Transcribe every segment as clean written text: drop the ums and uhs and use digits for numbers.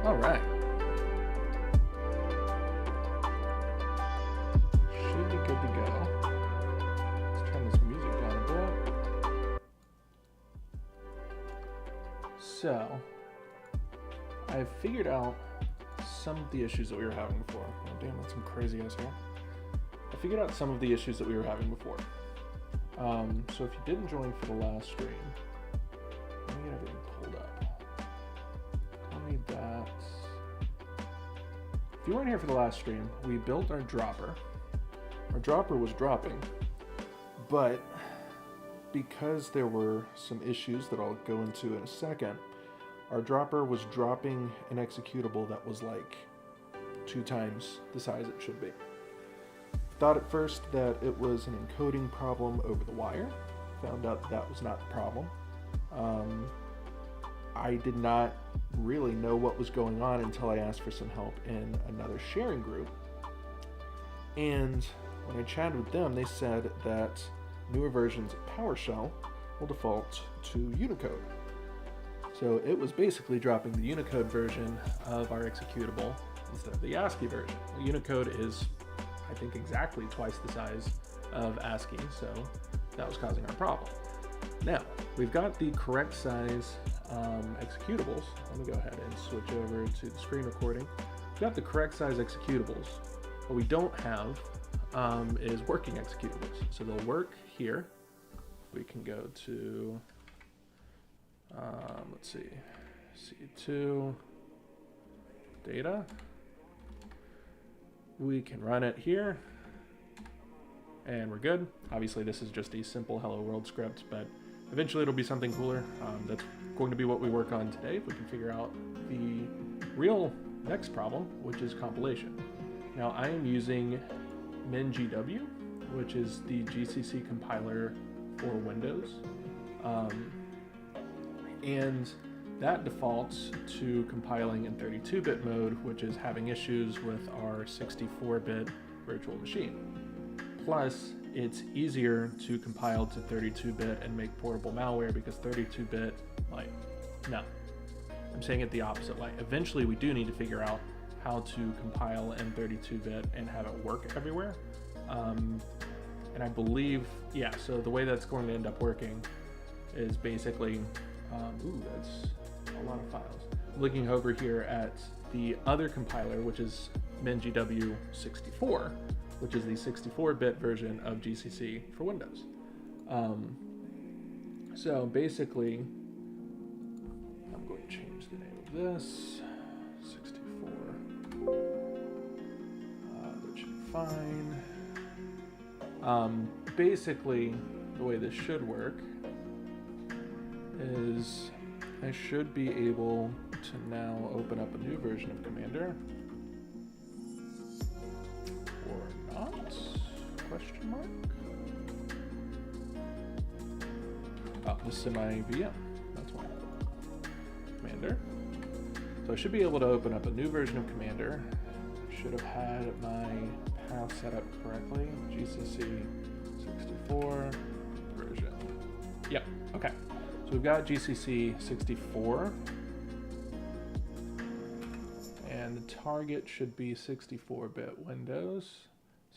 All right. Should be good to go. Let's turn this music down a bit. So, I've figured out some of the issues that we were having before. Oh, damn, that's some crazy ass here. I figured out some of the issues that we were having before. So if you didn't join for the last stream, let me get everything pulled up. Tell me that. If you weren't here for the last stream, we built our dropper. Our dropper was dropping, but because there were some issues that I'll go into in a second, our dropper was dropping an executable that was like 2 times the size it should be. Thought at first that it was an encoding problem over the wire. Found out that was not the problem. I did not really know what was going on until I asked for some help in another sharing group. And when I chatted with them, they said that newer versions of PowerShell will default to Unicode. So it was basically dropping the Unicode version of our executable instead of the ASCII version. Well, Unicode is, I think, exactly twice the size of ASCII, so that was causing our problem. Now, we've got the correct size executables. Let me go ahead and switch over to the screen recording. We've got the correct size executables. What we don't have is working executables. So they'll work here. We can go to, let's see, C2, data. We can run it here, and we're good. Obviously, this is just a simple hello world script, but eventually it'll be something cooler. That's going to be what we work on today, if we can figure out the real next problem, which is compilation. Now, I am using MinGW, which is the GCC compiler for Windows, and that defaults to compiling in 32-bit mode, which is having issues with our 64-bit virtual machine. Plus, it's easier to compile to 32-bit and make portable malware because 32-bit, like, no. I'm saying it the opposite way. Eventually, we do need to figure out how to compile in 32-bit and have it work everywhere. And I believe, yeah, so the way that's going to end up working is basically, ooh, that's a lot of files. Looking over here at the other compiler, which is MinGW 64, which is the 64-bit version of GCC for Windows. So basically, I'm going to change the name of this, 64. That should be fine. Basically, the way this should work is I should be able to now open up a new version of Commander. Or not? Question mark? Oh, this is in my VM. That's why. Commander. So I should be able to open up a new version of Commander. Should have had my path set up correctly. GCC 64 version. Yep, okay. So we've got GCC 64, and the target should be 64-bit Windows.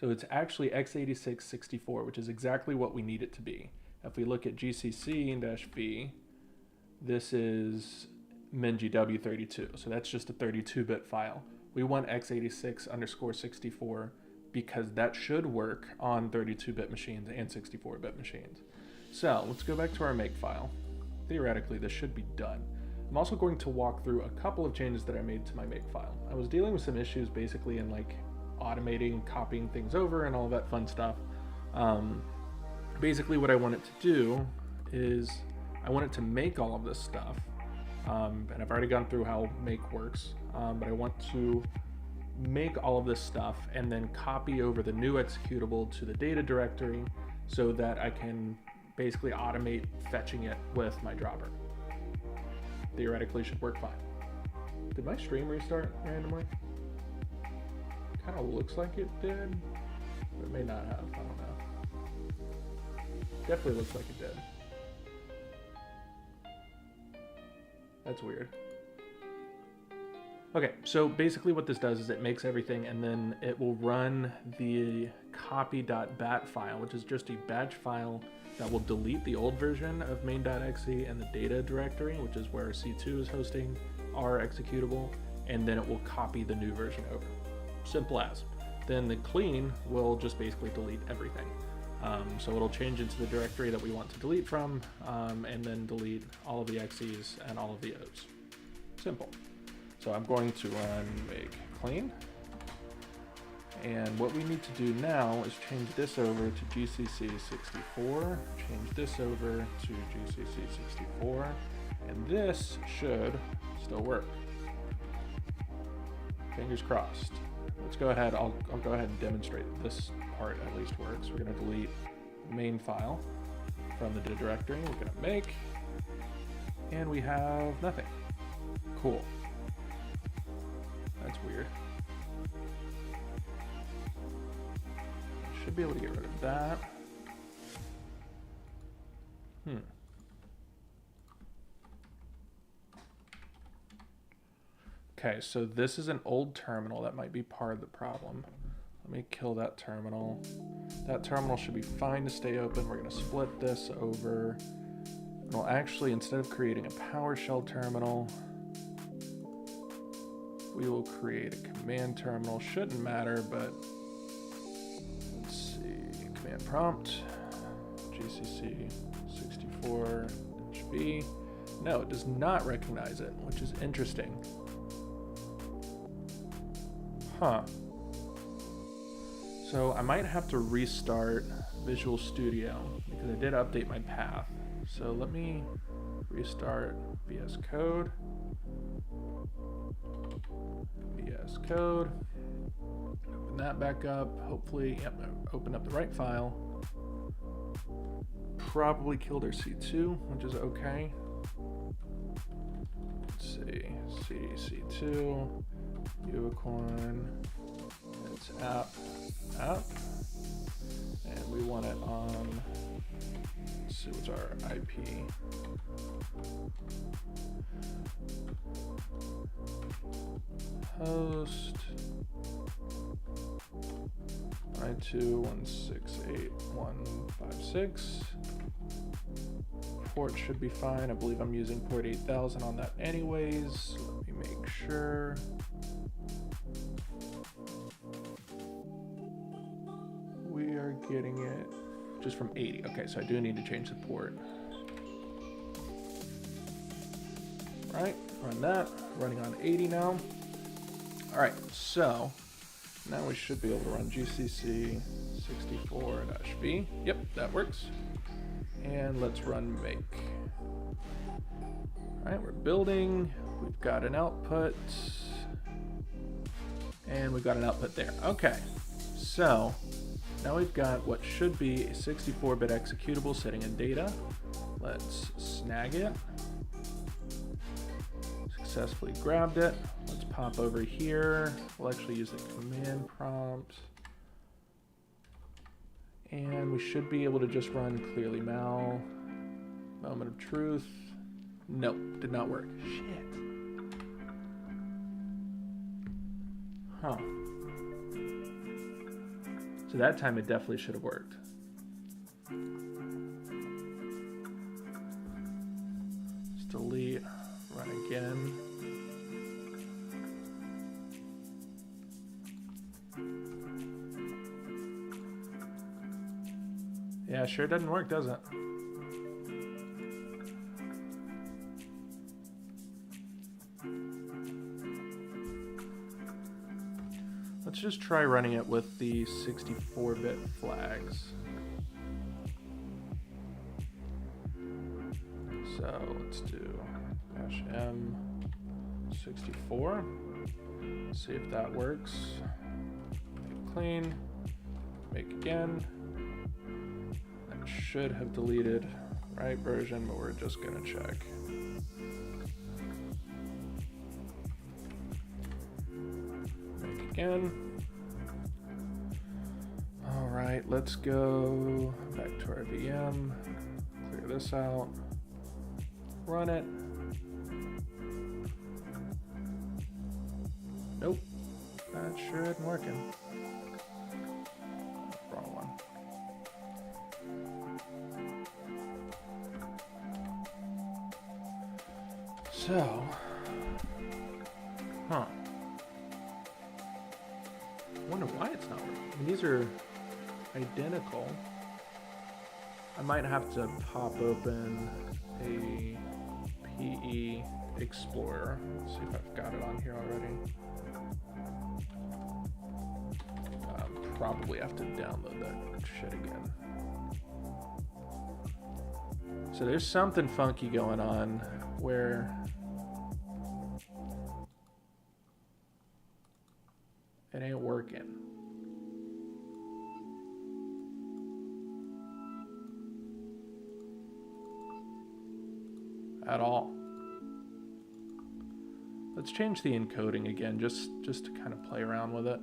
So it's actually x86 64, which is exactly what we need it to be. If we look at GCC-V, this is MinGW 32, so that's just a 32-bit file. We want x86_64 because that should work on 32-bit machines and 64-bit machines. So let's go back to our makefile. Theoretically, this should be done. I'm also going to walk through a couple of changes that I made to my makefile. I was dealing with some issues basically in like automating, copying things over and all that fun stuff. Basically what I want it to do is I want it to make all of this stuff. And I've already gone through how make works, but I want to make all of this stuff and then copy over the new executable to the data directory so that I can basically automate fetching it with my dropper. Theoretically should work fine. Did my stream restart randomly? Kind of looks like it did, but it may not have, I don't know. Definitely looks like it did. That's weird. Okay, so basically what this does is it makes everything, and then it will run the copy.bat file, which is just a batch file that will delete the old version of main.exe and the data directory, which is where C2 is hosting our executable, and then it will copy the new version over. Simple as. Then the clean will just basically delete everything. So it'll change into the directory that we want to delete from, and then delete all of the xe's and all of the o's. Simple. So I'm going to run make clean. And what we need to do now is change this over to GCC 64, change this over to GCC 64, and this should still work. Fingers crossed. Let's go ahead, I'll go ahead and demonstrate this part at least works. We're gonna delete the main file from the directory. We're gonna make, and we have nothing. Cool. That's weird. Should be able to get rid of that. Okay, so this is an old terminal. That might be part of the problem. Let me kill that terminal. That terminal should be fine to stay open. We're gonna split this over. And we'll actually, instead of creating a PowerShell terminal, we will create a command terminal. Shouldn't matter, but let's see. Command prompt, GCC 64-B. No, it does not recognize it, which is interesting. Huh. So I might have to restart Visual Studio because I did update my path. So let me restart VS Code. VS Code. Open that back up. Hopefully, yep, open up the right file. Probably killed our C2, which is okay. Let's see. C2. Unicorn, it's app, and we want it on, let's see, what's our IP? Host, 92.168.156. Port should be fine. I believe I'm using port 8000 on that anyways. Let me make sure. We are getting it just from 80. Okay, so I do need to change the port. All right, run that. Running on 80 now. All right, so now we should be able to run GCC 64-B. Yep, that works. And let's run make. All right, we're building. We've got an output. And we've got an output there. Okay, so now we've got what should be a 64-bit executable sitting in data. Let's snag it. Successfully grabbed it. Let's pop over here. We'll actually use the command prompt. And we should be able to just run clearly mal. Moment of truth. Nope, did not work. Shit. Huh. So that time it definitely should have worked. Let's delete, run again. Yeah, sure doesn't work, does it? Let's just try running it with the 64-bit flags. So let's do -m64. See if that works. Make clean. Make again. That should have deleted right version, but we're just gonna check. Again. All right, let's go back to our VM, clear this out, run it. Nope. That sure isn't working. Wrong one. So, I wonder why it's not working. I mean, these are identical. I might have to pop open a PE Explorer. Let's see if I've got it on here already. Probably have to download that shit again. So there's something funky going on where it ain't working. At all. Let's change the encoding again, just to kind of play around with it.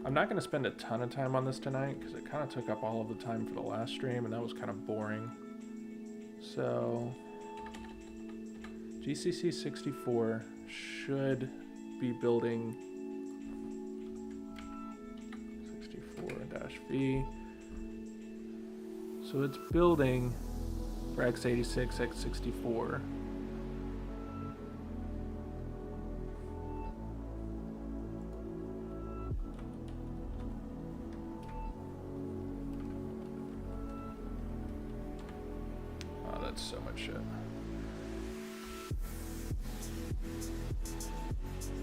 I'm not going to spend a ton of time on this tonight because it kind of took up all of the time for the last stream and that was kind of boring. So GCC 64 should be building 64-V. So it's building for x86, x64. Oh, that's so much shit.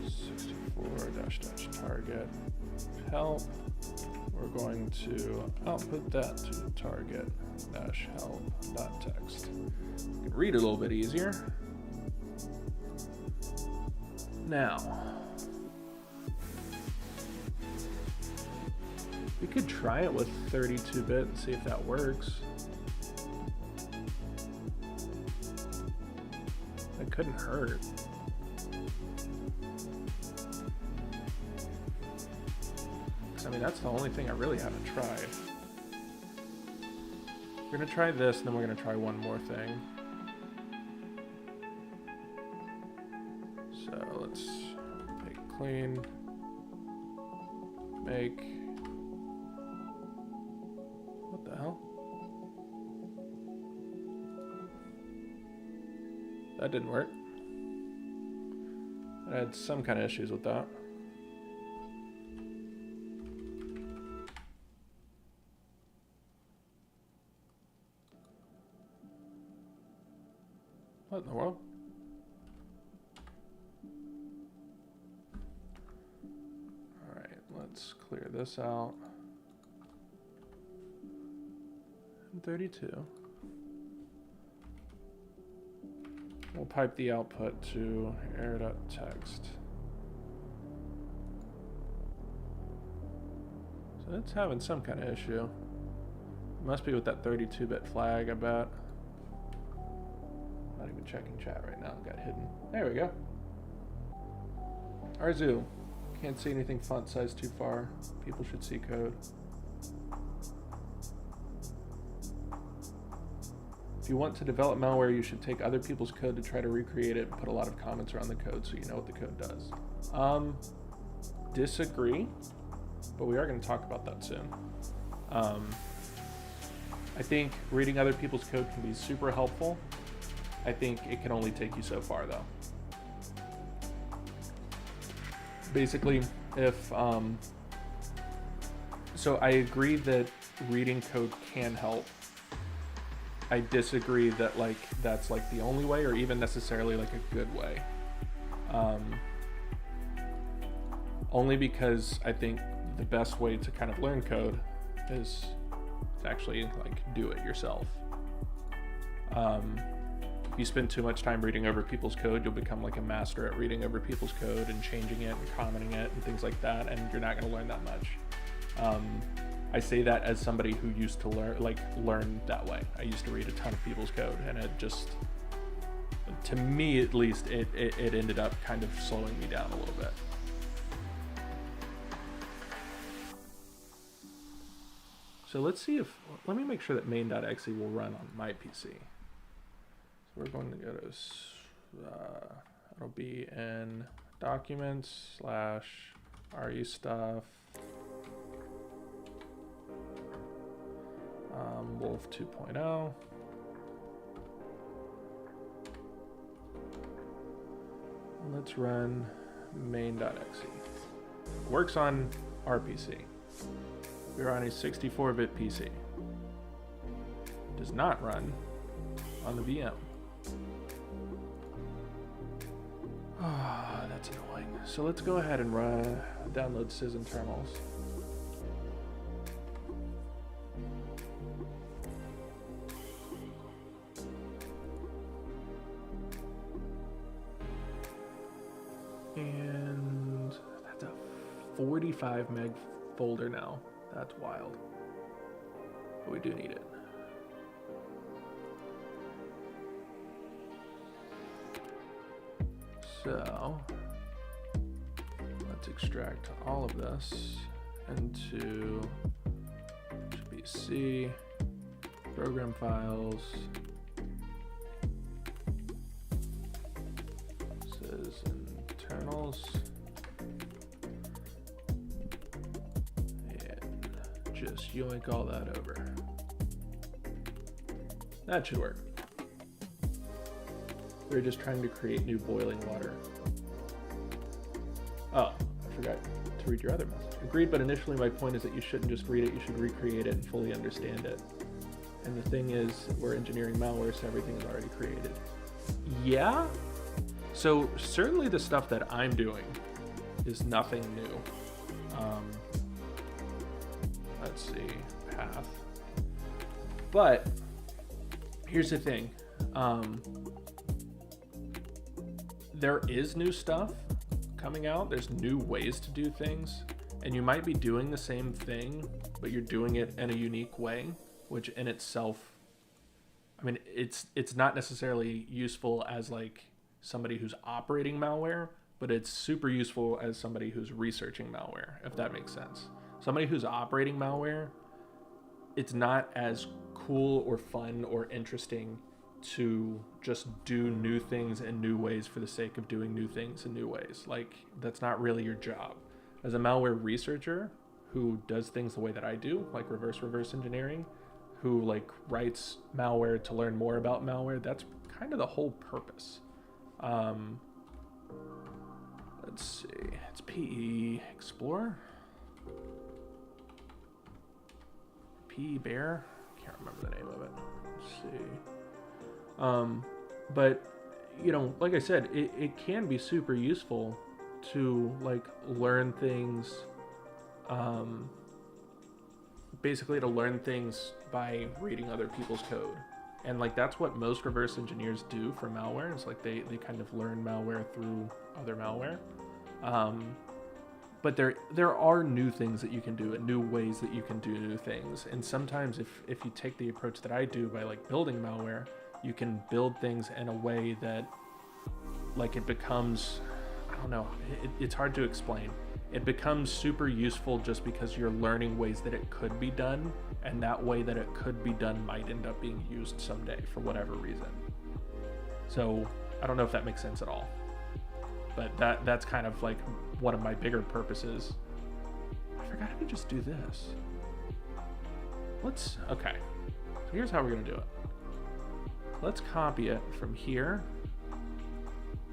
64-target help. We're going to output that to target-help.txt. You can read it a little bit easier. Now, we could try it with 32-bit and see if that works. It couldn't hurt. I mean, that's the only thing I really haven't tried. We're going to try this, and then we're going to try one more thing. So let's make clean, make, what the hell? That didn't work. I had some kind of issues with that. What in the world? All right, let's clear this out. And 32. We'll pipe the output to air.txt. So it's having some kind of issue. It must be with that 32-bit flag, I bet. Not even checking chat right now, got hidden. There we go. Arzu, can't see anything font size too far. People should see code. If you want to develop malware, you should take other people's code to try to recreate it and put a lot of comments around the code so you know what the code does. Disagree, but we are going to talk about that soon. I think reading other people's code can be super helpful. I think it can only take you so far, though. Basically, if so I agree that reading code can help. I disagree that that's the only way or even necessarily a good way. Only because I think the best way to kind of learn code is to actually do it yourself. If you spend too much time reading over people's code, you'll become a master at reading over people's code and changing it and commenting it and things like that, and you're not going to learn that much. I say that as somebody who used to learn that way. I used to read a ton of people's code, and it just, to me at least, it ended up kind of slowing me down a little bit. So let's see if, let me make sure that main.exe will run on my PC. So we're going to go to It'll be in documents / RE stuff. Wolf 2.0. Let's run main.exe. Works on our PC. We're on a 64-bit PC. Does not run on the VM. Ah, that's annoying. So let's go ahead and download sysinternals. And that's a 45 meg folder now. That's wild. But we do need it. So let's extract all of this into PC, program files, sysinternals, and just yoink all that over. That should work. We're just trying to create new boiling water. Oh, I forgot to read your other message. Agreed, but initially my point is that you shouldn't just read it, you should recreate it and fully understand it. And the thing is, we're engineering malware, so everything is already created. Yeah? So certainly the stuff that I'm doing is nothing new. Let's see, path. But here's the thing. There is new stuff coming out. There's new ways to do things, and you might be doing the same thing, but you're doing it in a unique way, which in itself, I mean, it's not necessarily useful as like somebody who's operating malware, but it's super useful as somebody who's researching malware, if that makes sense. Somebody who's operating malware, it's not as cool or fun or interesting to just do new things in new ways for the sake of doing new things in new ways. Like, that's not really your job. As a malware researcher who does things the way that I do, like reverse engineering, who like writes malware to learn more about malware, that's kind of the whole purpose. Let's see, it's PE Explorer? PE Bear? Can't remember the name of it. Let's see. But, you know, like I said, it can be super useful to like learn things, basically to learn things by reading other people's code. And like, that's what most reverse engineers do for malware. It's like they kind of learn malware through other malware. But there are new things that you can do and new ways that you can do new things. And sometimes if you take the approach that I do by like building malware, you can build things in a way that like it becomes, I don't know, it's hard to explain. It becomes super useful just because you're learning ways that it could be done, and that way that it could be done might end up being used someday for whatever reason. So I don't know if that makes sense at all, but that's kind of like one of my bigger purposes. I forgot how to just do this. Okay, so here's how we're gonna do it. Let's copy it from here.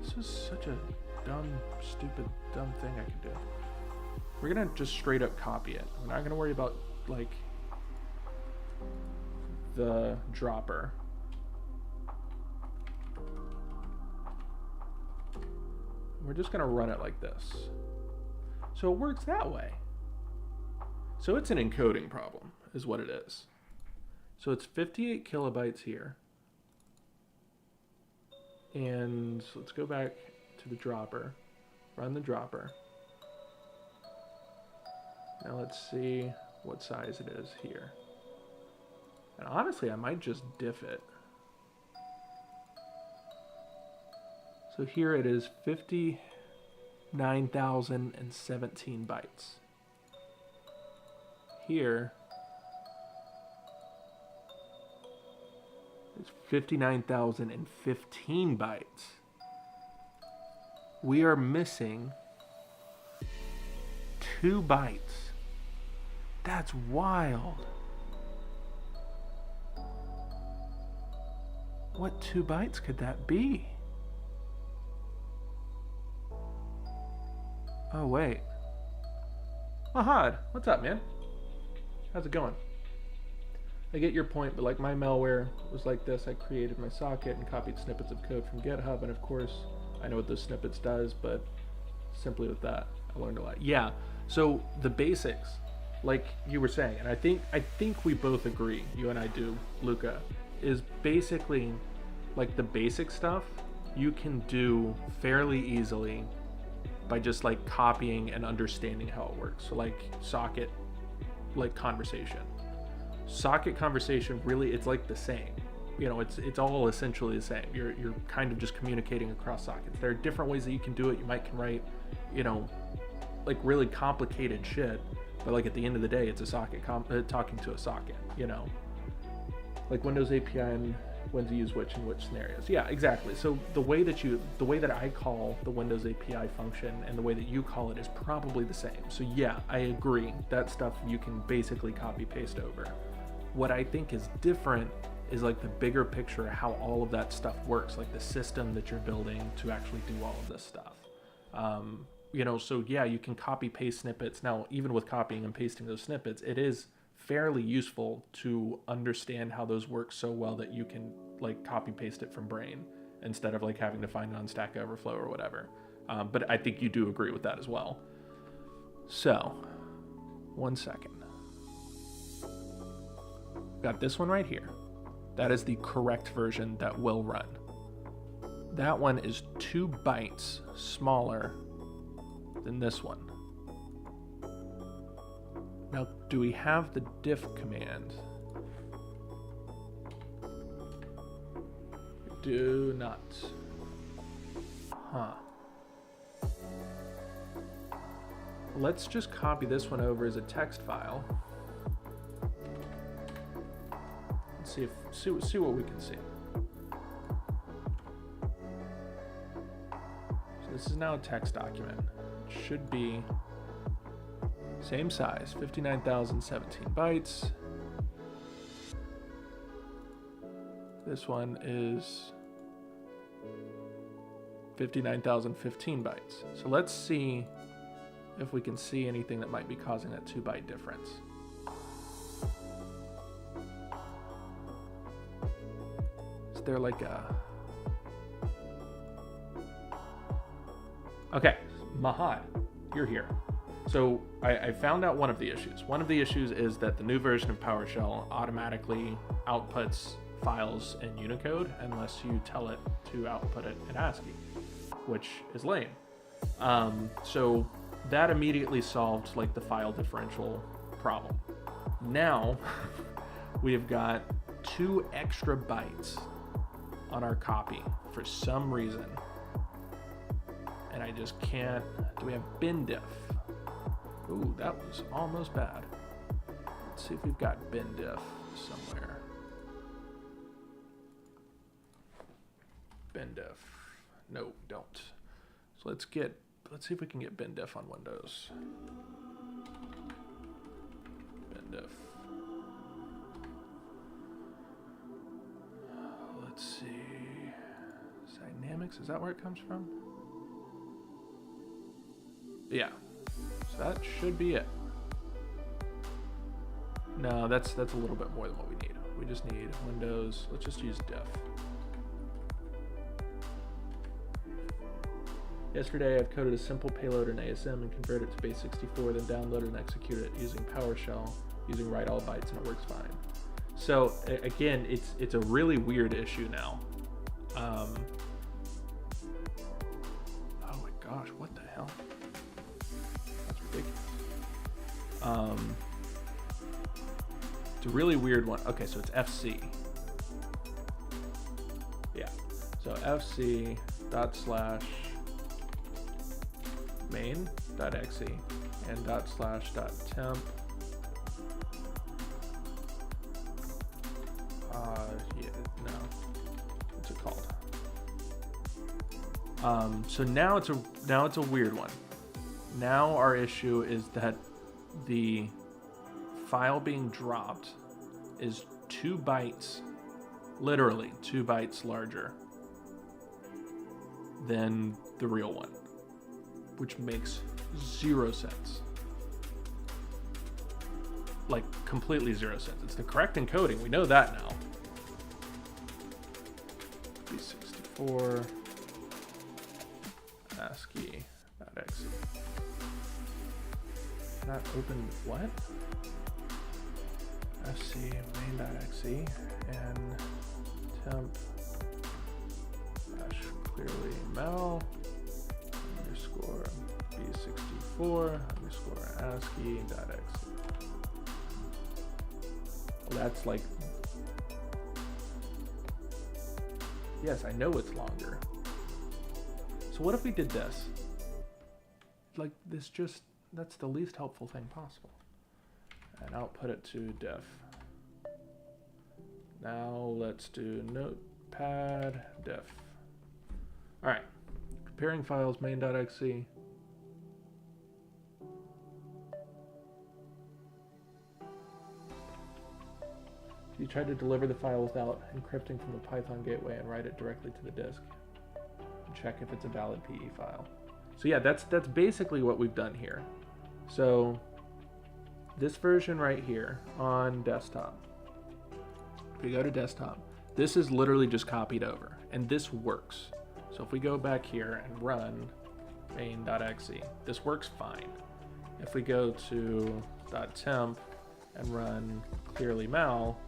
This is such a dumb, stupid, dumb thing I can do. We're gonna just straight up copy it. We're not gonna worry about like the dropper. We're just gonna run it like this. So it works that way. So it's an encoding problem, is what it is. So it's 58 kilobytes here. And let's go back to the dropper, run the dropper. Now let's see what size it is here. And honestly, I might just diff it. So here it is 59,017 bytes. Here is 59,015 bytes. we are missing 2 bytes. That's wild. What 2 bytes could that be? Oh, wait. Mahad, what's up, man? How's it going? I get your point, but like my malware was like this. I created my socket and copied snippets of code from GitHub, and of course, I know what those snippets does, but simply with that, I learned a lot. Yeah, so the basics, like you were saying, and I think we both agree, you and I do, Luca, is basically like the basic stuff you can do fairly easily by just like copying and understanding how it works. So like socket, like conversation. Socket conversation, really, it's like the same. You know, it's all essentially the same. You're kind of just communicating across sockets. There are different ways that you can do it. You can write, you know, like really complicated shit, but like at the end of the day, it's a socket talking to a socket, you know, like Windows API and when to use which in which scenarios. Yeah, exactly. So the way that I call the Windows API function and the way that you call it is probably the same. So yeah, I agree. That stuff you can basically copy paste over. What I think is different is like the bigger picture of how all of that stuff works, like the system that you're building to actually do all of this stuff. You know, so yeah, you can copy paste snippets. Now, even with copying and pasting those snippets, it is fairly useful to understand how those work so well that you can like copy paste it from brain instead of like having to find it on Stack Overflow or whatever. But I think you do agree with that as well. So, 1 second. Got this one right here. That is the correct version that will run. That one is 2 bytes smaller than this one. Now, do we have the diff command? We do not. Huh. Let's just copy this one over as a text file. See what we can see. So this is now a text document. It should be same size, 59,017 bytes. This one is 59,015 bytes. So let's see if we can see anything that might be causing that 2 byte difference. They're like okay, Mahad, you're here. So I found out one of the issues. One of the issues is that the new version of PowerShell automatically outputs files in Unicode unless you tell it to output it in ASCII, which is lame. So that immediately solved like the file differential problem. Now we have got 2 extra bytes on our copy for some reason, and I just can't. Do we have bin diff? Ooh, that was almost bad. Let's see if we've got bin diff somewhere. Bin diff. No, don't. So let's see if we can get bin diff on Windows. Bin diff. Let's see. Dynamics, is that where it comes from? Yeah. So that should be it. No, that's a little bit more than what we need. We just need Windows. Let's just use diff. Yesterday, I've coded a simple payload in ASM and converted it to base64, then downloaded and executed it using PowerShell, using write all bytes, and it works fine. So again, it's a really weird issue now. Oh my gosh, what the hell? That's ridiculous. It's a really weird one. Okay, so it's FC. Yeah. So FC / main.exe and /.temp. Yeah, no. What's it called? So now it's a weird one. Now our issue is that the file being dropped is 2 bytes, literally 2 bytes larger than the real one, which makes 0 sense. Like, completely 0 sense. It's the correct encoding. We know that now. B64 ASCII.exe. Not open what? FC main.exe and temp clearly mal underscore B64 underscore ASCII.exe. Well, that's like, yes, I know it's longer. So what if we did this? Like this, just, that's the least helpful thing possible. And output it to def. Now let's do notepad def. All right, comparing files main.exe. You tried to deliver the file without encrypting from the Python gateway and write it directly to the disk. Check if it's a valid PE file. So yeah, that's basically what we've done here. So this version right here on desktop, if we go to desktop, this is literally just copied over, and this works. So if we go back here and run main.exe, this works fine. If we go to .temp and run clearly mal,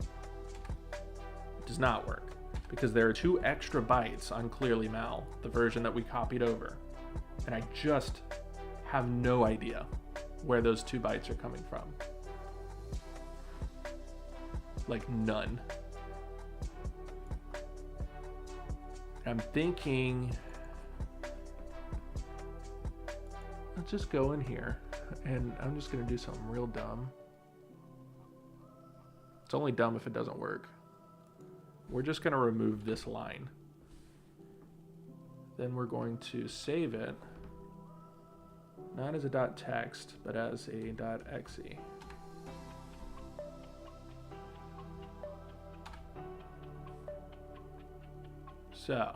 it does not work because there are 2 extra bytes on clearly mal, the version that we copied over. And I just have no idea where those 2 bytes are coming from. Like none. I'm thinking, let's just go in here and I'm just gonna do something real dumb. It's only dumb if it doesn't work. We're just gonna remove this line. Then we're going to save it, not as a .text, but as a .exe. So,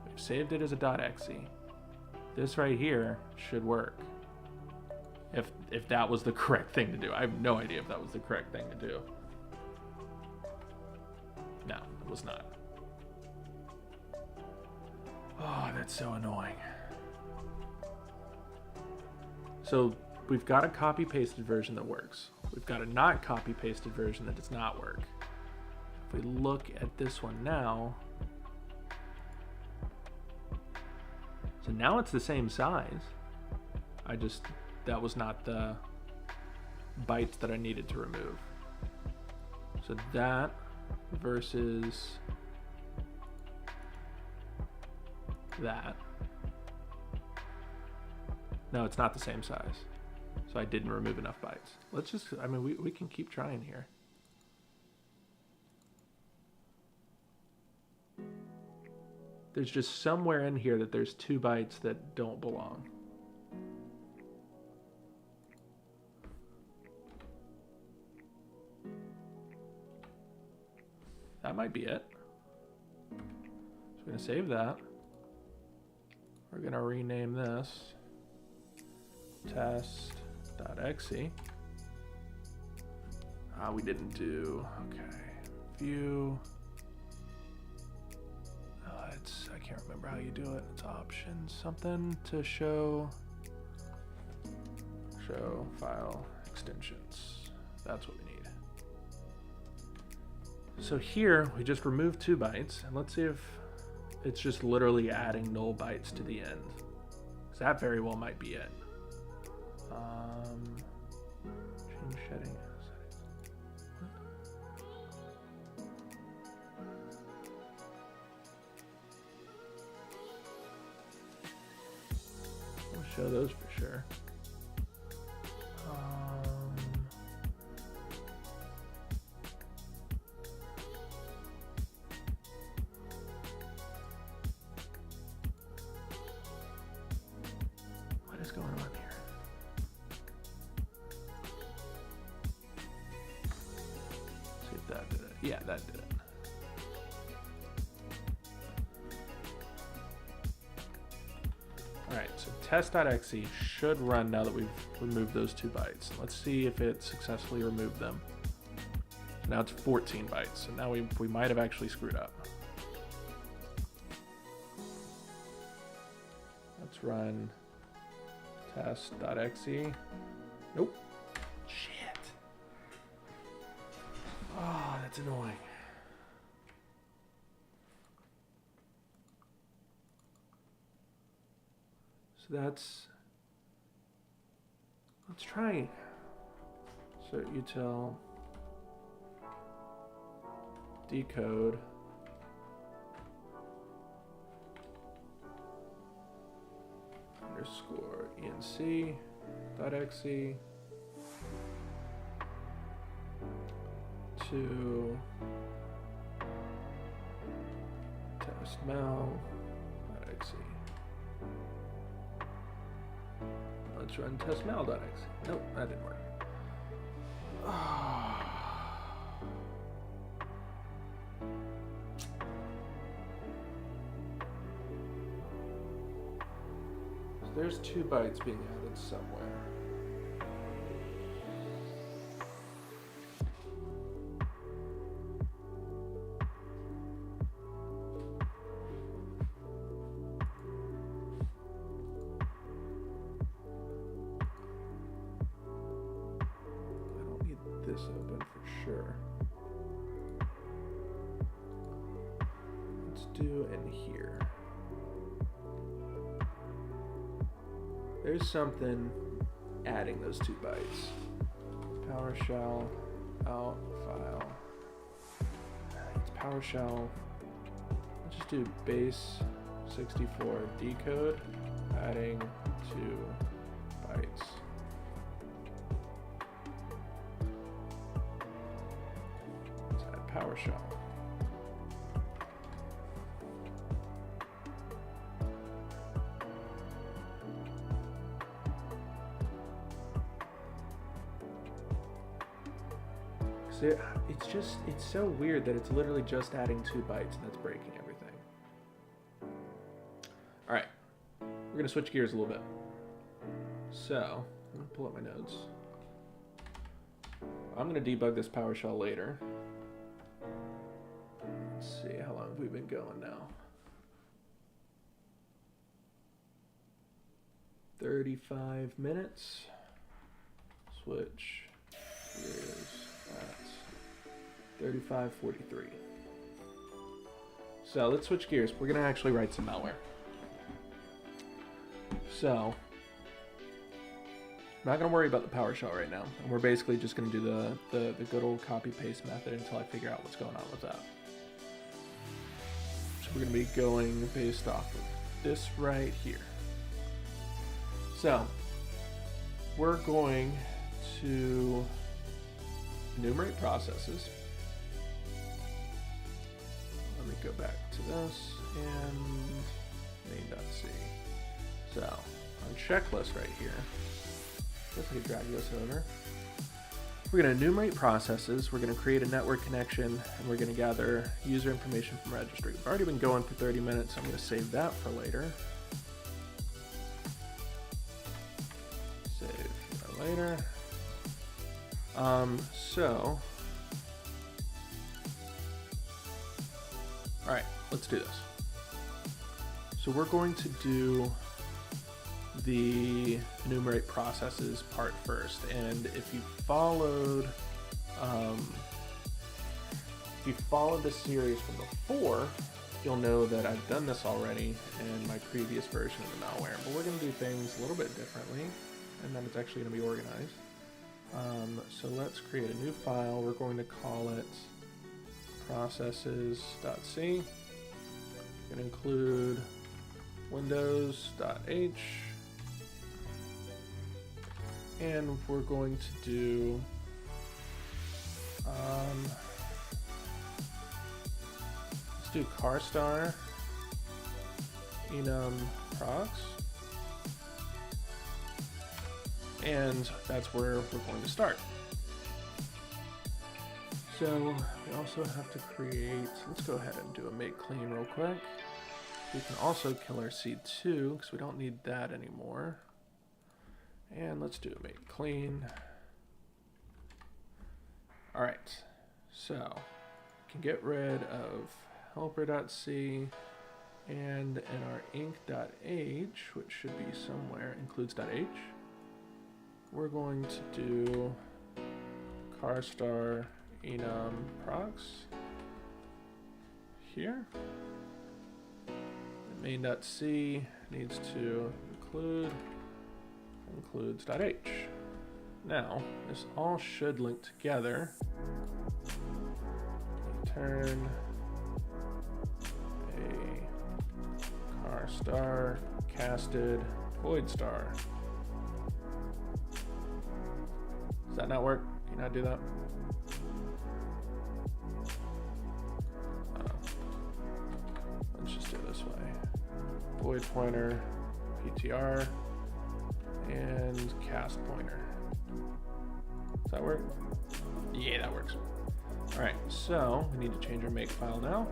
we've saved it as a .exe. This right here should work. If that was the correct thing to do. I have no idea if that was the correct thing to do. No, it was not. Oh, that's so annoying. So we've got a copy-pasted version that works. We've got a not copy-pasted version that does not work. If we look at this one now, so now it's the same size. That was not the bytes that I needed to remove. So that versus that. No, it's not the same size. So I didn't remove enough bytes. Let's just, I mean, we can keep trying here. There's just somewhere in here that there's 2 bytes that don't belong. That might be it. So we're gonna save that. We're gonna rename this test.exe. We didn't do, okay. View. I can't remember how you do it. It's options, something to show file extensions. That's what we need. So here we just remove 2 bytes, and let's see if it's just literally adding null bytes to the end. Because that very well might be it. Change settings. I'll show those for sure. Yeah, that did it. All right, so test.exe should run now that we've removed those 2 bytes. Let's see if it successfully removed them. Now it's 14 bytes, so now we might have actually screwed up. Let's run test.exe. Nope. Shit. Oh, that's annoying. So let's try cert util decode underscore enc.exe to testmal.exe. Let's run testmal.exe. Nope, that didn't work. So there's 2 bytes being added somewhere. This open for sure. Let's do in here. There's something adding those 2 bytes. PowerShell out file. It's PowerShell. Let's just do base 64 decode, adding 2 bytes. PowerShell. So it's so weird that it's literally just adding 2 bytes and that's breaking everything. All right, we're gonna switch gears a little bit. So I'm gonna pull up my notes. I'm gonna debug this PowerShell later. Let's see, how long have we been going now? 35 minutes. Switch gears at 35:43. So let's switch gears. We're gonna actually write some malware. So I'm not gonna worry about the PowerShell right now. And we're basically just gonna do the good old copy paste method until I figure out what's going on with that. We're going to be going based off of this right here. So we're going to enumerate processes. Let me go back to this and main.c. So our checklist right here. Let's drag this over. We're going to enumerate processes, we're going to create a network connection, and we're going to gather user information from registry. We've already been going for 30 minutes, so I'm going to save that for later. Save for later. All right, let's do this. So we're going to do the enumerate processes part first, and if you followed this series from before, you'll know that I've done this already in my previous version of the malware, but we're going to do things a little bit differently, and then it's actually going to be organized. So let's create a new file. We're going to call it processes.c. Going to include windows.h. And we're going to do let's do carstar enum procs, and that's where we're going to start. So we also have to create, let's go ahead and do a make clean real quick. We can also kill our C2 because we don't need that anymore. And let's do a make clean. All right, so we can get rid of helper.c, and in our inc.h, which should be somewhere, includes.h, we're going to do car star enum procs here. The main.c needs to includes.h. Now, this all should link together. Return a car star casted void star. Does that not work? Can you not do that? Let's just do it this way. Void pointer, PTR, and cast pointer. Does that work? Yeah, that works. All right, so we need to change our make file now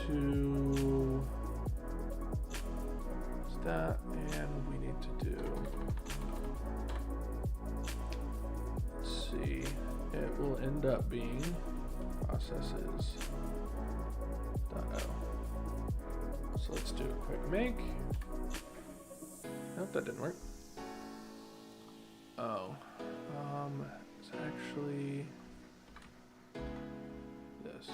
to that, and we need to do, let's see, it will end up being processes.o. So let's do a quick make. Nope, that didn't work. Oh, it's actually this.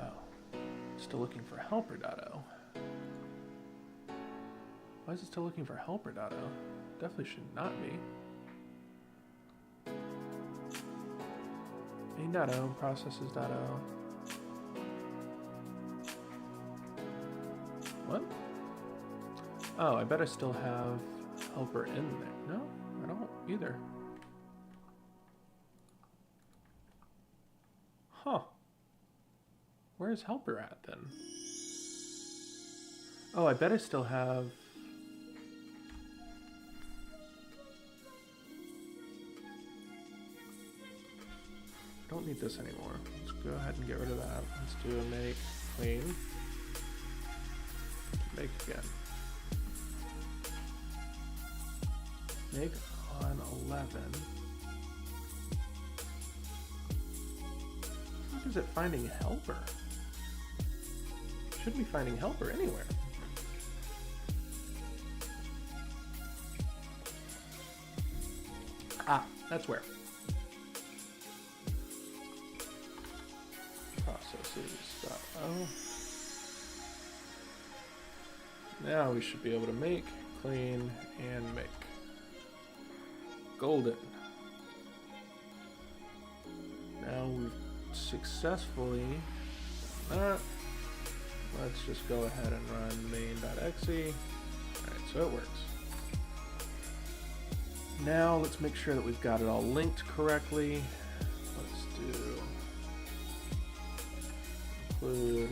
Oh, still looking for helper.o. Why is it still looking for helper.o? Definitely should not be. Main.o, processes.o. What? Oh, I bet I still have helper in there. No, I don't either. Huh. Where's helper at then? Oh, I bet I still have... Don't need this anymore. Let's go ahead and get rid of that. Let's do a make clean. Make again. Make on 11. What is it finding helper? Should be finding helper anywhere. Ah, that's where. Processes.o. Now we should be able to make, clean, and make. Golden. Now we've successfully done that. Let's just go ahead and run main.exe. Alright, so it works. Now let's make sure that we've got it all linked correctly. Let's do include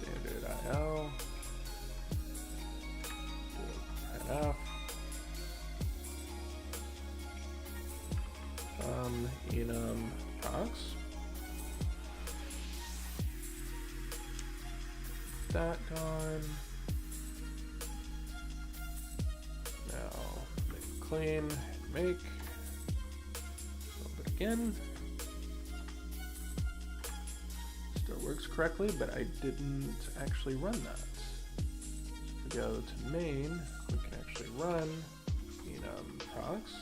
standard IL. Enough. Enum procs. That gone. Now make clean, make. A little bit again. Still works correctly, but I didn't actually run that. If we go to main, we can actually run enum procs.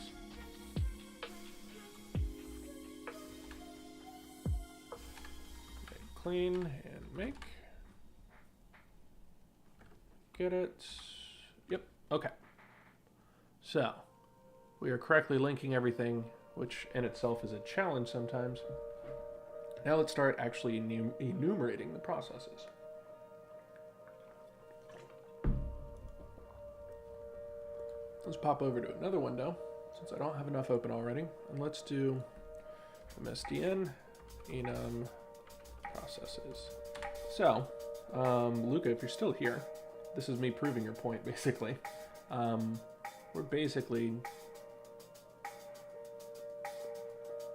Make clean and make. Get it? Yep, okay. So, we are correctly linking everything, which in itself is a challenge sometimes. Now let's start actually enumerating the processes. Let's pop over to another window, since I don't have enough open already. And let's do msdn enum processes. So, Luca, if you're still here, this is me proving your point, basically. We're basically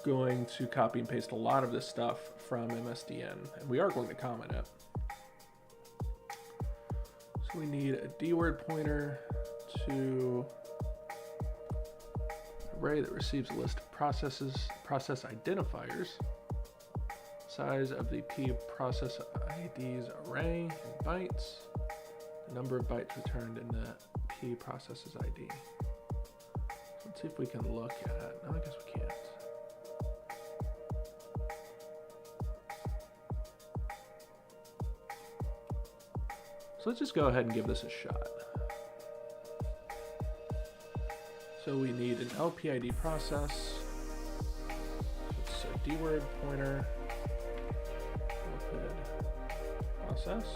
going to copy and paste a lot of this stuff from MSDN, and we are going to comment it. So we need a dword pointer to array that receives a list of process identifiers, size of the p process IDs array in bytes, the number of bytes returned in the p processes ID. So let's see if we can look at, no, I guess we can't. So let's just go ahead and give this a shot. So we need an LPID process. It's a dword pointer. Process.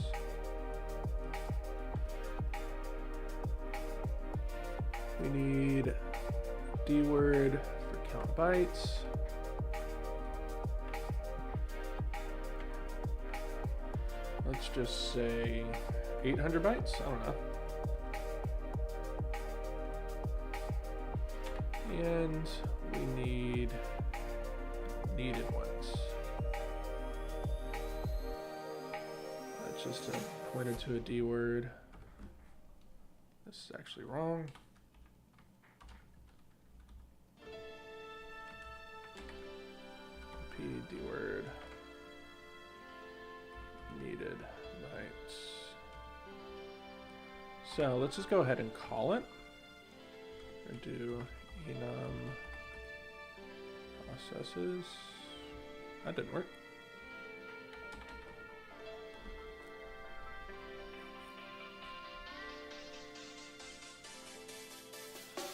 We need dword for count bytes. Let's just say 800 bytes. I don't know. And we need needed ones. That's just a pointer to a dword. This is actually wrong. P dword needed bytes. So let's just go ahead and call it. Or do enum processes. That didn't work.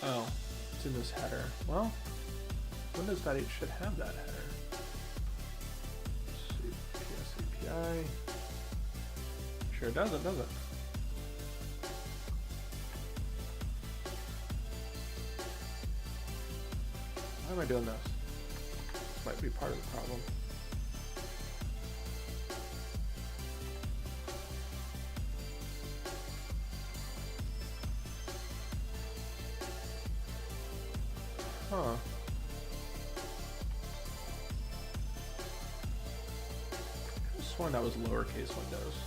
Oh, it's in this header. Well, Windows 8 should have that header. Let's see, PS API. Sure does it, does it? Why am I doing this? This might be part of the problem. Huh. I could have sworn that was lowercase Windows.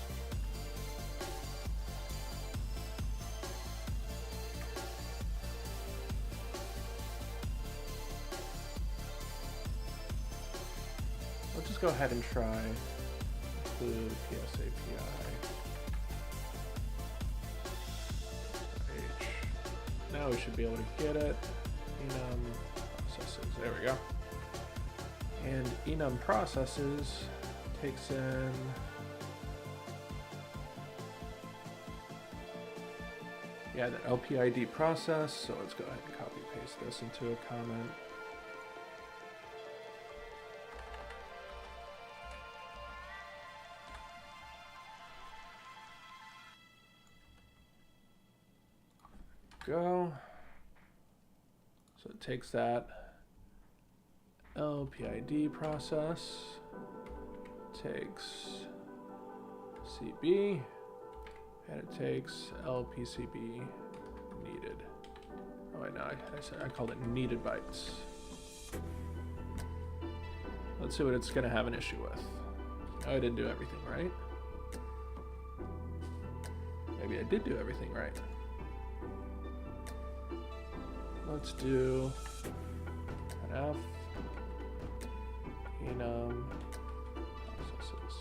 Let's just go ahead and try include PS API. H. Now we should be able to get it. Enum processes, there we go. And enum processes takes in the LPID process. So let's go ahead and copy paste this into a comment. Go. So it takes that LPID process, takes CB, and it takes LPCB needed. Oh wait, no, I called it needed bytes. Let's see what it's going to have an issue with. Oh, I didn't do everything right. Maybe I did do everything right. Let's do an F, enum processes.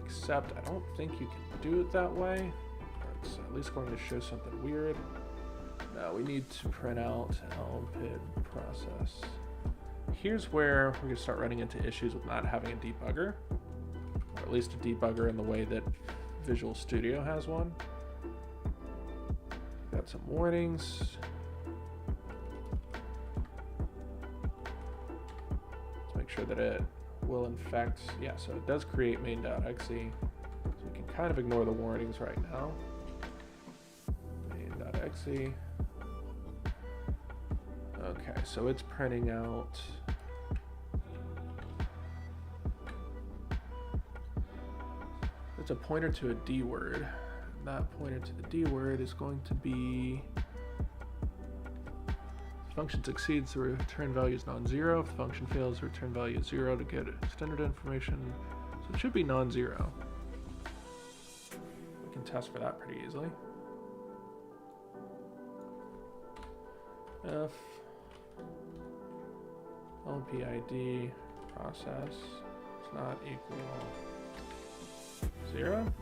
Except I don't think you can do it that way. It's at least going to show something weird. No, we need to print out lpid process. Here's where we're going to start running into issues with not having a debugger, or at least a debugger in the way that Visual Studio has one. Got some warnings. Sure that it will in fact, yeah, so it does create main.exe, so we can kind of ignore the warnings right now. Main.exe. Okay, so it's printing out a pointer to a D word. That pointer to the D word is going to be, if the function succeeds, the return value is non-zero. If the function fails, the return value is 0 to get extended information. So it should be non-zero. We can test for that pretty easily. If LPID process is not equal 0,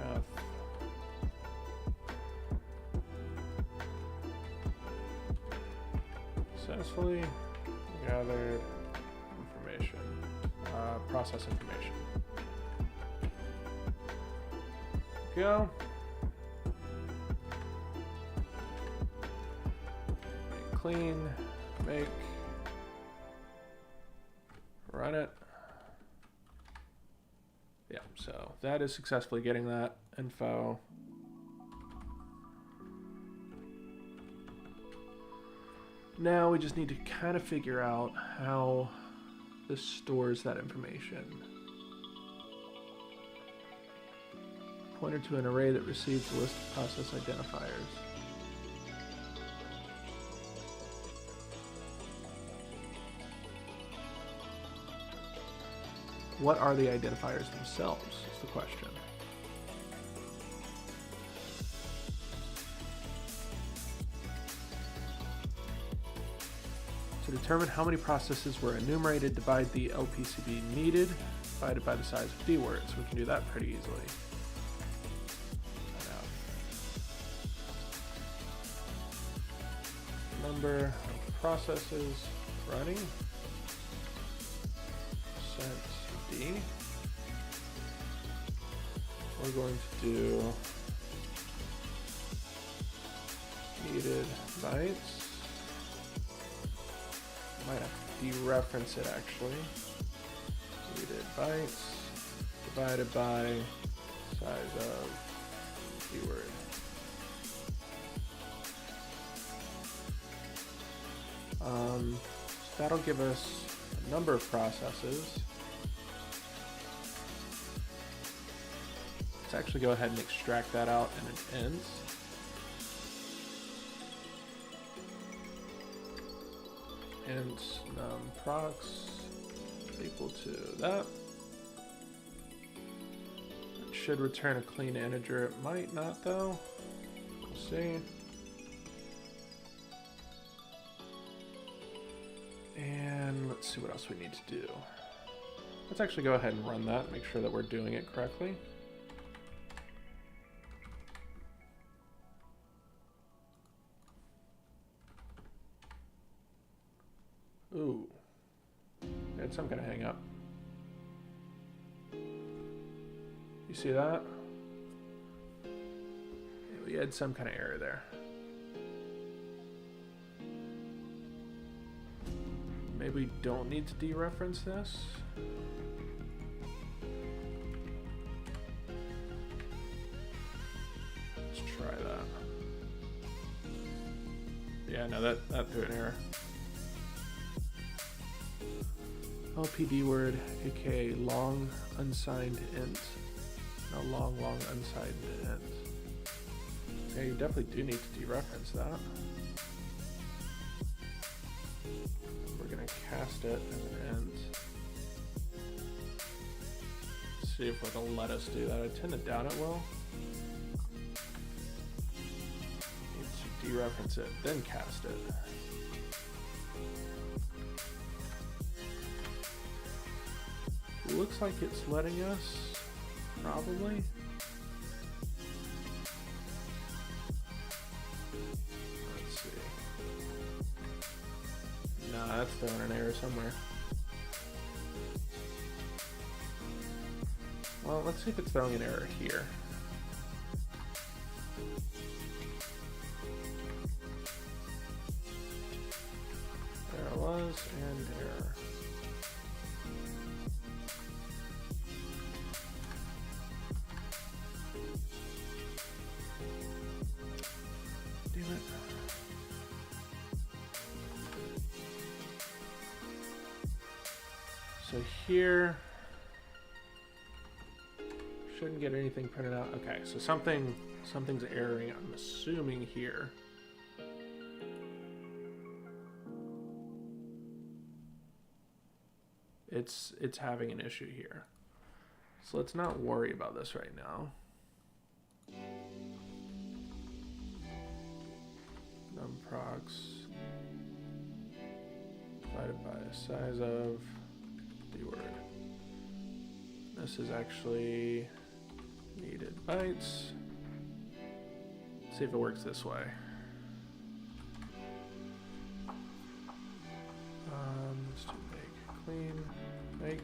if successfully gathered information, process information. Go. Make clean, make, run it. Yeah, so that is successfully getting that info. Now we just need to kind of figure out how this stores that information. Pointer to an array that receives a list of process identifiers. What are the identifiers themselves is the question. To determine how many processes were enumerated, divide the LPCB needed, divided by the size of D words. We can do that pretty easily. Number of processes running, percent D. We're going to do needed bytes. Might have to dereference it actually. Needed bytes divided by size of keyword. So that'll give us a number of processes. Let's actually go ahead and extract that out in an int. Int num_procs equal to that. It should return a clean integer. It might not though. We'll see. And let's see what else we need to do. Let's actually go ahead and run that, make sure that we're doing it correctly. Ooh, we had some kind of hang up. You see that? Yeah, we had some kind of error there. Maybe we don't need to dereference this. Let's try that. Yeah, no, that threw an error. LPD word, aka long unsigned int. No, long unsigned int. Yeah, you definitely do need to dereference that. We're gonna cast it as an int. See if it'll let us do that. I tend to doubt it will. Need to dereference it, then cast it. Looks like it's letting us, probably. Let's see. Nah, that's throwing an error somewhere. Well, let's see if it's throwing an error here. There was an error. So here, Shouldn't get anything printed out. Okay, so something's erroring, I'm assuming here. It's having an issue here. So let's not worry about this right now. Numprox divided by size of the word. This is actually needed bytes. Let's see if it works this way. Let's do make clean, make.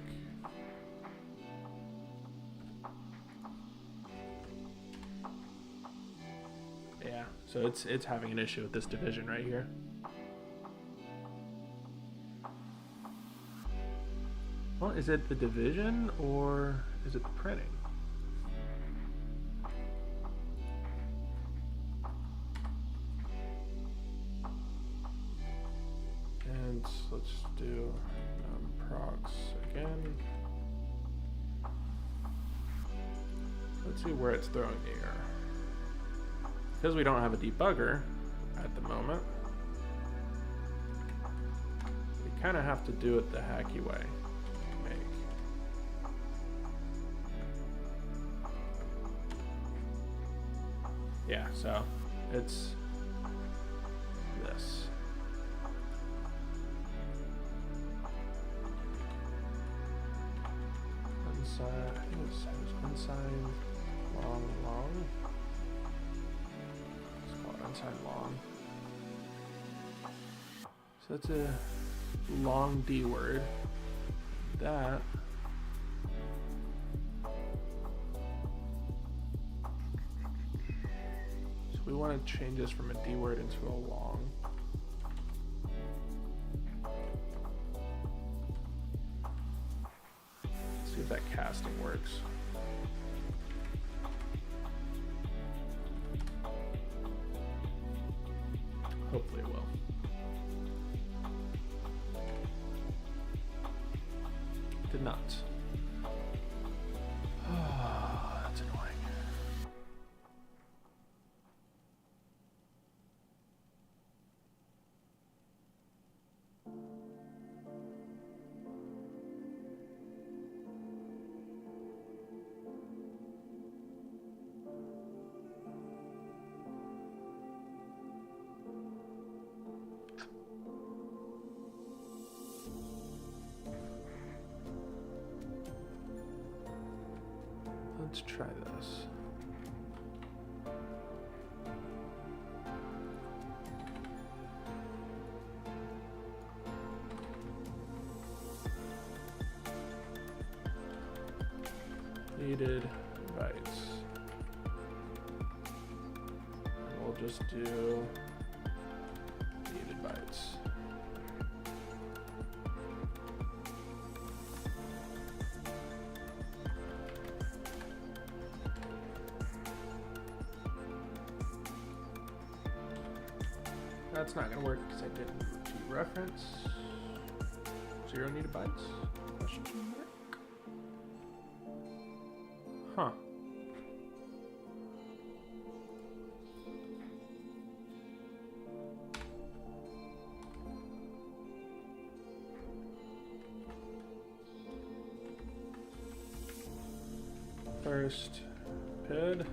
Yeah, so it's having an issue with this division right here. Well, is it the division or is it the printing? And let's do procs again. Let's see where it's throwing the error. Because we don't have a debugger at the moment, we kind of have to do it the hacky way. Make. Yeah, so it's this. Unsigned, I think it was unsigned long. Unsigned long. So that's a long D word. That so we want to change this from a D word into a long. Let's see if that casting works. Hopefully it will. Did not. Oh, that's annoying. Let's try this. Needed bytes. And we'll just do needed bytes. That's not gonna work because I didn't dereference. 0 needed bytes? Question mark? Huh. First PID.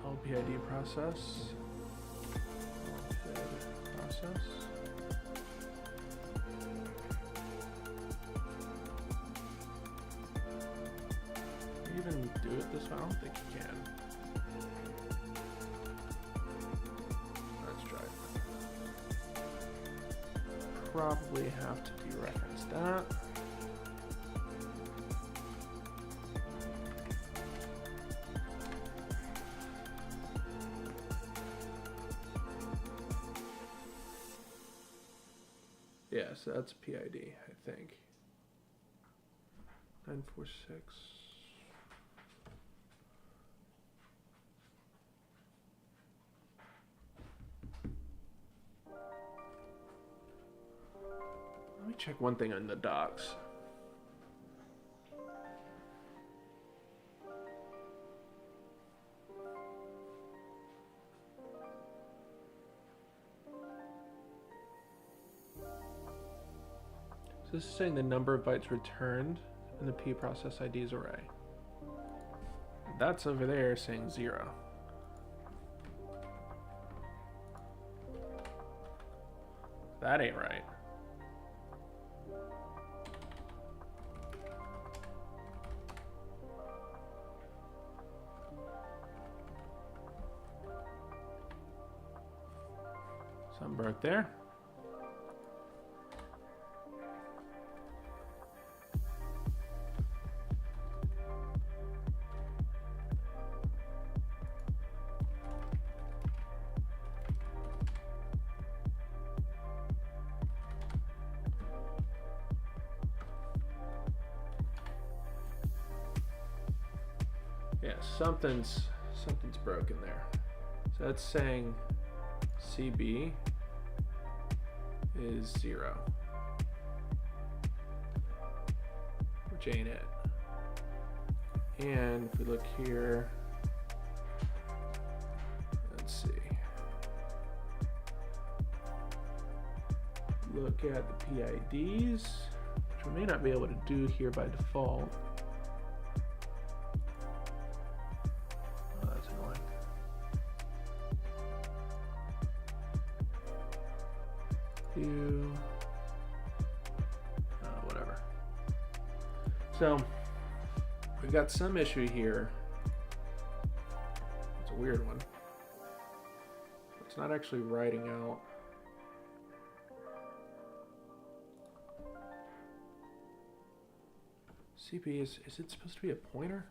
LPID process. Process. Can you even do it this way? I don't think you can. Let's try it. Probably have to dereference that. Yeah, so that's PID, I think. 946. check one thing on the docs. So this is saying the number of bytes returned in the P process IDs array. That's over there saying 0. That ain't right. Something broke there. Yeah, something's broken there. So that's saying CB is 0, which ain't it. And if we look here, let's see. Look at the PIDs, which we may not be able to do here by default. Whatever. So we've got some issue here. It's a weird one. It's not actually writing out. CP is it supposed to be a pointer?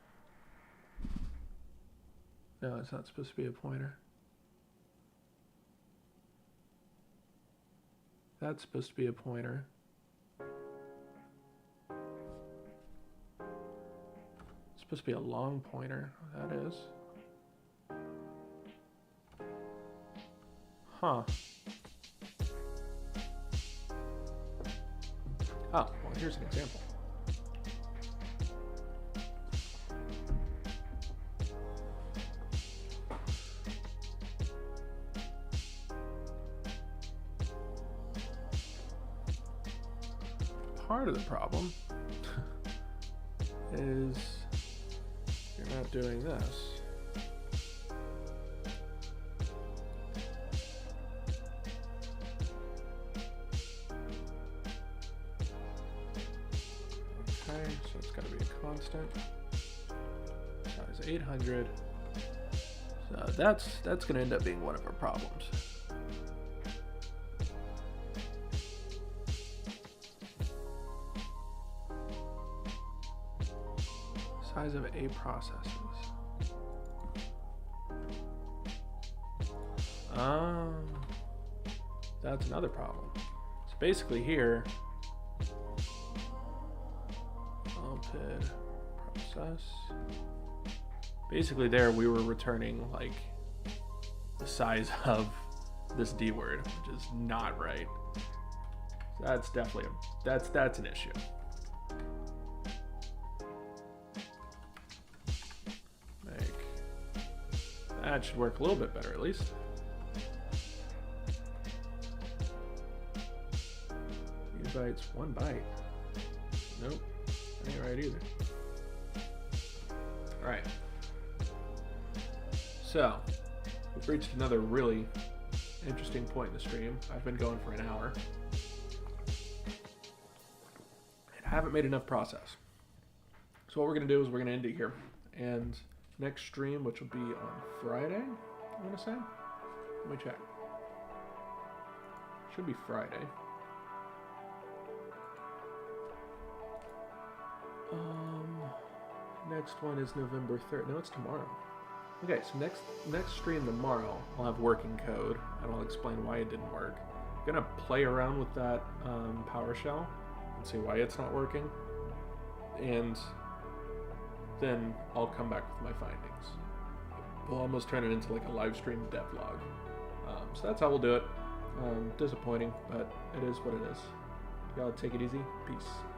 No, it's not supposed to be a pointer. That's supposed to be a pointer. It's supposed to be a long pointer. That is. Huh. Oh, well, here's an example. Part of the problem is you're not doing this. Okay, so it's got to be a constant. Size 800. So that's going to end up being one of our problems. Size of A processes. That's another problem. So basically here, pid process. Basically there we were returning like the size of this D word, which is not right. So that's definitely that's an issue. That should work a little bit better, at least. Few bytes, 1 byte. Nope, that ain't right either. All right. So, we've reached another really interesting point in the stream. I've been going for an hour. And I haven't made enough process. So what we're going to do is we're going to end it here. And next stream, which will be on Friday, I'm going to say. Let me check. Should be Friday. Next one is November 3rd. No, it's tomorrow. Okay, so next stream tomorrow, I'll have working code, and I'll explain why it didn't work. I'm going to play around with that PowerShell and see why it's not working. And then I'll come back with my findings. We'll almost turn it into like a live stream devlog. So that's how we'll do it. Disappointing, but it is what it is. Y'all take it easy. Peace.